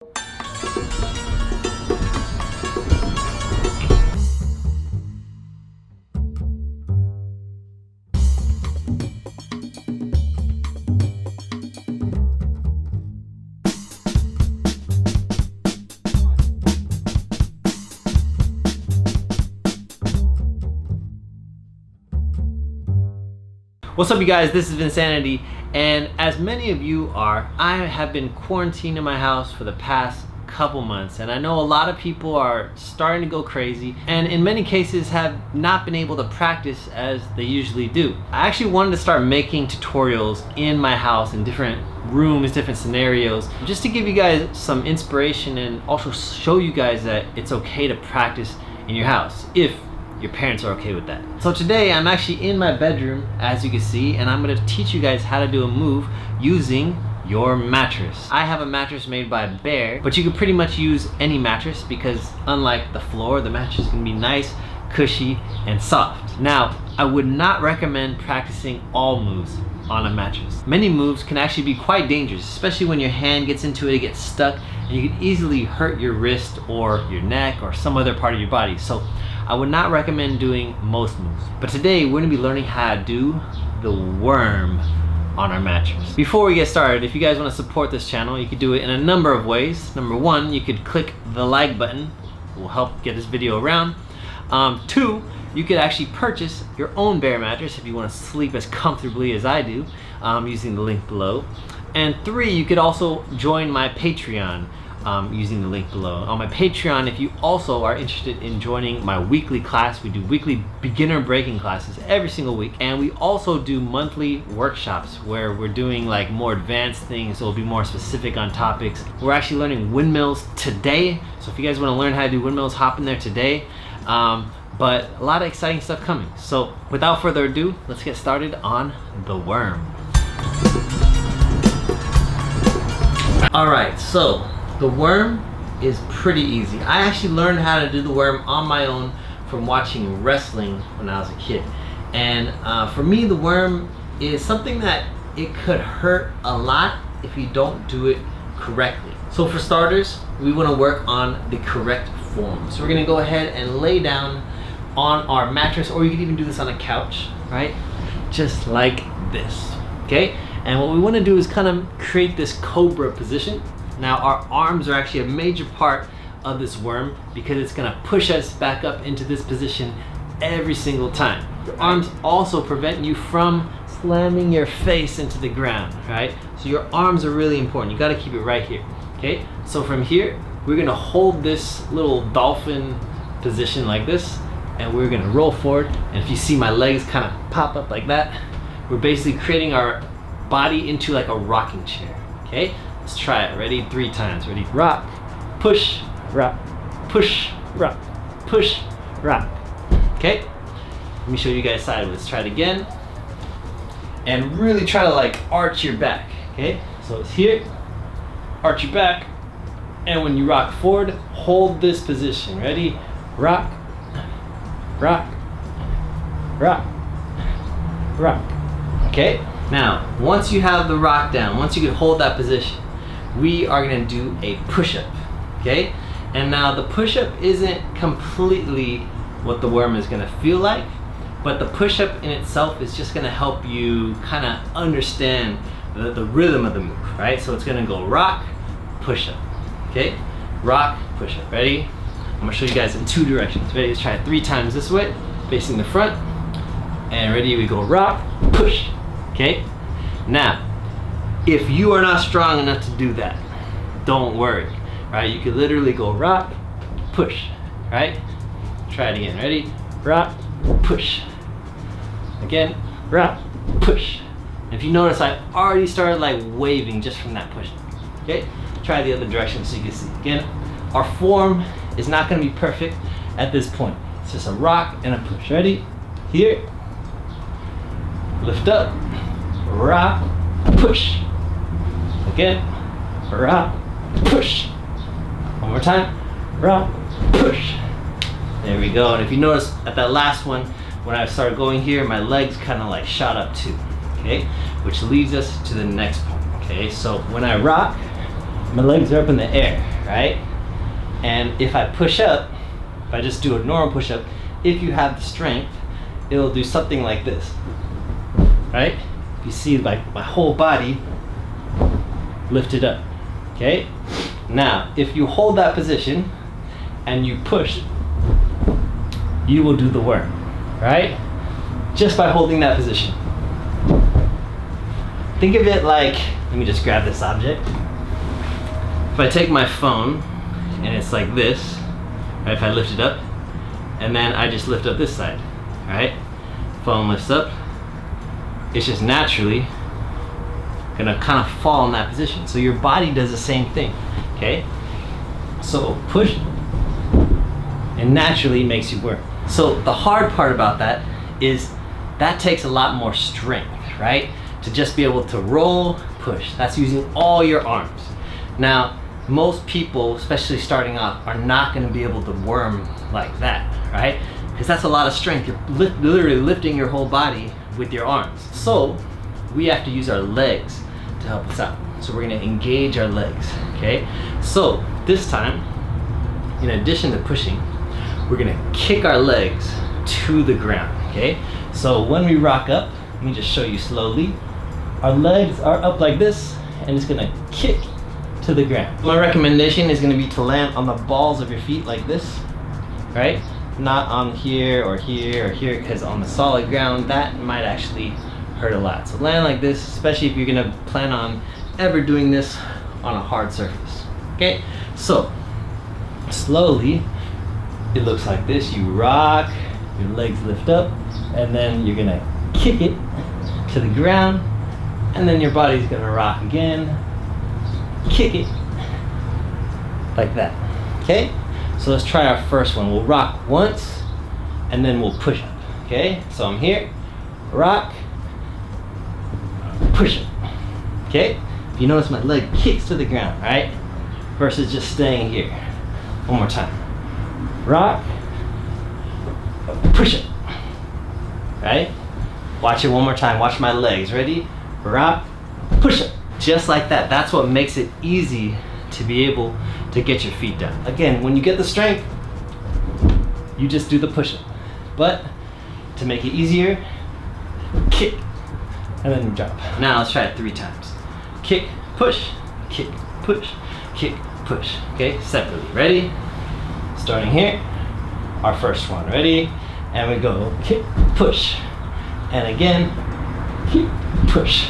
What's up, you guys? This is Vincanity, and as many of you are, I have been quarantined in my house for the past couple months, and I know a lot of people are starting to go crazy and in many cases have not been able to practice as they usually do. I actually wanted to start making tutorials in my house in different rooms, different scenarios, just to give you guys some inspiration and also show you guys that it's okay to practice in your house if your parents are okay with that. So today I'm actually in my bedroom, as you can see, and I'm gonna teach you guys how to do a move using your mattress. I have a mattress made by Bear, but you can pretty much use any mattress because unlike the floor, the mattress is gonna be nice, cushy, and soft. Now, I would not recommend practicing all moves on a mattress. Many moves can actually be quite dangerous, especially when your hand gets into it, it gets stuck, and you can easily hurt your wrist or your neck or some other part of your body. So I would not recommend doing most moves. But today we're gonna be learning how to do the worm on our mattress. Before we get started, if you guys wanna support this channel, you could do it in a number of ways. Number one, you could click the like button. It will help get this video around. Two, you could actually purchase your own Bear mattress if you wanna sleep as comfortably as I do, using the link below. And three, you could also join my Patreon using the link below. On my Patreon, if you also are interested in joining my weekly class, we do weekly beginner breaking classes every single week, and we also do monthly workshops where we're doing like more advanced things, so we'll be more specific on topics. We're actually learning windmills today, so if you guys want to learn how to do windmills, hop in there today. But a lot of exciting stuff coming. So without further ado, let's get started on the worm. Alright, so the worm is pretty easy. I actually learned how to do the worm on my own from watching wrestling when I was a kid. And for me, the worm is something that it could hurt a lot if you don't do it correctly. So for starters, we want to work on the correct form. So we're going to go ahead and lay down on our mattress, or you can even do this on a couch, right? Just like this, okay? And what we want to do is kind of create this cobra position. Now our arms are actually a major part of this worm because it's gonna push us back up into this position every single time. Your arms also prevent you from slamming your face into the ground, right? So your arms are really important. You gotta keep it right here, okay? So from here, we're gonna hold this little dolphin position like this, and we're gonna roll forward. And if you see my legs kind of pop up like that, we're basically creating our body into like a rocking chair, okay? Let's try it. Ready? 3 times. Ready? Rock, push, rock, push, rock, push, rock. Okay? Let me show you guys sideways. Let's try it again. And really try to like arch your back. Okay? So it's here, arch your back, and when you rock forward, hold this position. Ready? Rock, rock, rock, rock. Okay? Now, once you have the rock down, once you can hold that position, we are gonna do a push-up, okay? And now the push-up isn't completely what the worm is gonna feel like, but the push-up in itself is just gonna help you kind of understand the rhythm of the move, right? So it's gonna go rock, push-up, okay? Rock, push-up. Ready? I'm gonna show you guys in 2 directions. Ready? Let's try it 3 times this way, facing the front. And ready? We go rock, push, okay? Now, if you are not strong enough to do that, don't worry, right? You could literally go rock, push, right? Try it again. Ready? Rock, push. Again, rock, push. And if you notice, I already started like waving just from that push. Okay? Try the other direction so you can see. Again, our form is not going to be perfect at this point. It's just a rock and a push. Ready? Here. Lift up, rock, push. Again, rock, push. One more time, rock, push. There we go. And if you notice at that last one, when I started going here, my legs kind of like shot up too, okay? Which leads us to the next point, okay? So when I rock, my legs are up in the air. right? And if I push up, if I just do a normal push-up, if you have the strength, it'll do something like this, right? You see like my whole body lifted up, okay? Now, if you hold that position and you push, you will do the worm, right? Just by holding that position. Think of it like, let me just grab this object. If I take my phone and it's like this, right? If I lift it up and then I just lift up this side, right? Phone lifts up, it's just naturally gonna kind of fall in that position. So your body does the same thing, okay? So push, and naturally makes you worm. So the hard part about that is that takes a lot more strength, right? To just be able to roll, push. That's using all your arms. Now, most people, especially starting off, are not gonna be able to worm like that, right? Because that's a lot of strength. You're literally lifting your whole body with your arms. So we have to use our legs to help us out. So we're gonna engage our legs, okay? So this time, in addition to pushing, we're gonna kick our legs to the ground, okay? So when we rock up, let me just show you slowly. Our legs are up like this, and it's gonna kick to the ground. My recommendation is gonna be to land on the balls of your feet like this, right? Not on here or here or here, because on the solid ground, that might actually hurt a lot. So land like this, especially if you're gonna plan on ever doing this on a hard surface, okay? So, slowly, it looks like this. You rock, your legs lift up, and then you're gonna kick it to the ground, and then your body's gonna rock again, kick it, like that, okay? So let's try our first one. We'll rock once, and then we'll push up, okay? So I'm here, rock, push up, okay? If you notice my leg kicks to the ground, right? Versus just staying here. One more time. Rock, push up, right? Watch it one more time. Watch my legs. Ready? Rock, push up. Just like that. That's what makes it easy to be able to get your feet down. Again, when you get the strength, you just do the push-up. But to make it easier, kick, and then drop. Now let's try it 3 times. Kick, push, kick, push, kick, push. Okay, separately. Ready? Starting here, our first one. Ready? And we go kick, push, and again, kick, push,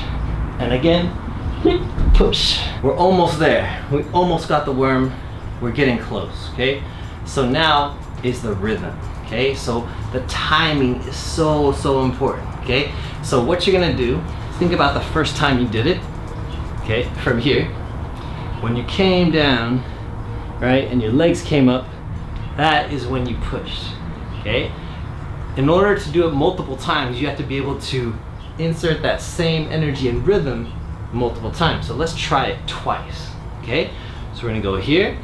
and again, kick, push. We're almost there. We almost got the worm. We're getting close, okay? So now is the rhythm, okay? So the timing is so important, okay? So what you're gonna do, think about the first time you did it, okay? From here, when you came down, right, and your legs came up, that is when you pushed, okay? In order to do it multiple times, you have to be able to insert that same energy and rhythm multiple times. So let's try it twice, okay? So we're gonna go here,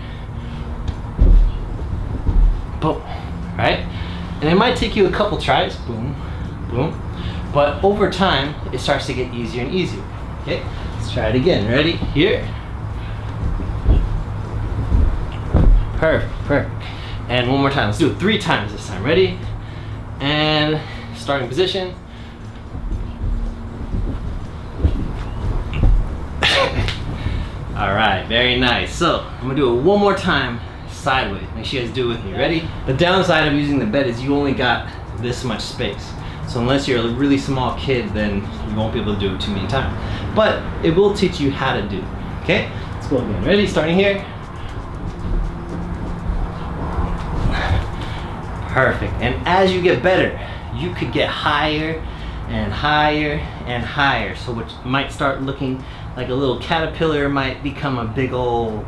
boom, right? And it might take you a couple tries, boom, boom, but over time, it starts to get easier and easier, okay? Let's try it again. Ready? Here. Perfect, perfect. And one more time. Let's do it 3 times this time. Ready? And starting position. All right, very nice. So I'm gonna do it one more time sideways. Make sure you guys do it with me. Ready? The downside of using the bed is you only got this much space. So unless you're a really small kid, then you won't be able to do it too many times. But it will teach you how to do it. Okay? Let's go again. Ready? Starting here. Perfect. And as you get better, you could get higher and higher and higher. So what might start looking like a little caterpillar might become a big old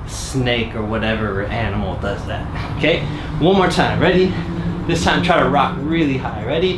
snake or whatever animal does that. Okay? One more time. Ready? This time try to rock really high. Ready?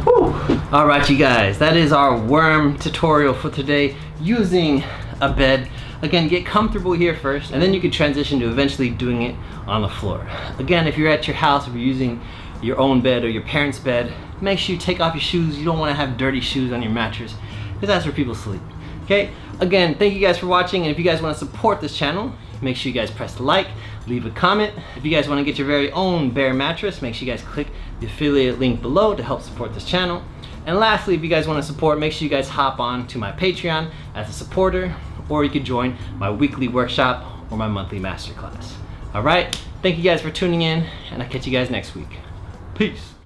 Whew. All right, you guys, that is our worm tutorial for today using a bed. Again, get comfortable here first, and then you can transition to eventually doing it on the floor. Again, if you're at your house, if you're using your own bed or your parents' bed, make sure you take off your shoes. You don't want to have dirty shoes on your mattress, because that's where people sleep. Okay, again, thank you guys for watching, and if you guys want to support this channel, make sure you guys press the like, leave a comment. If you guys want to get your very own Bear Mattress, make sure you guys click the affiliate link below to help support this channel. And lastly, if you guys want to support, make sure you guys hop on to my Patreon as a supporter, or you could join my weekly workshop or my monthly masterclass. All right, thank you guys for tuning in, and I'll catch you guys next week. Peace.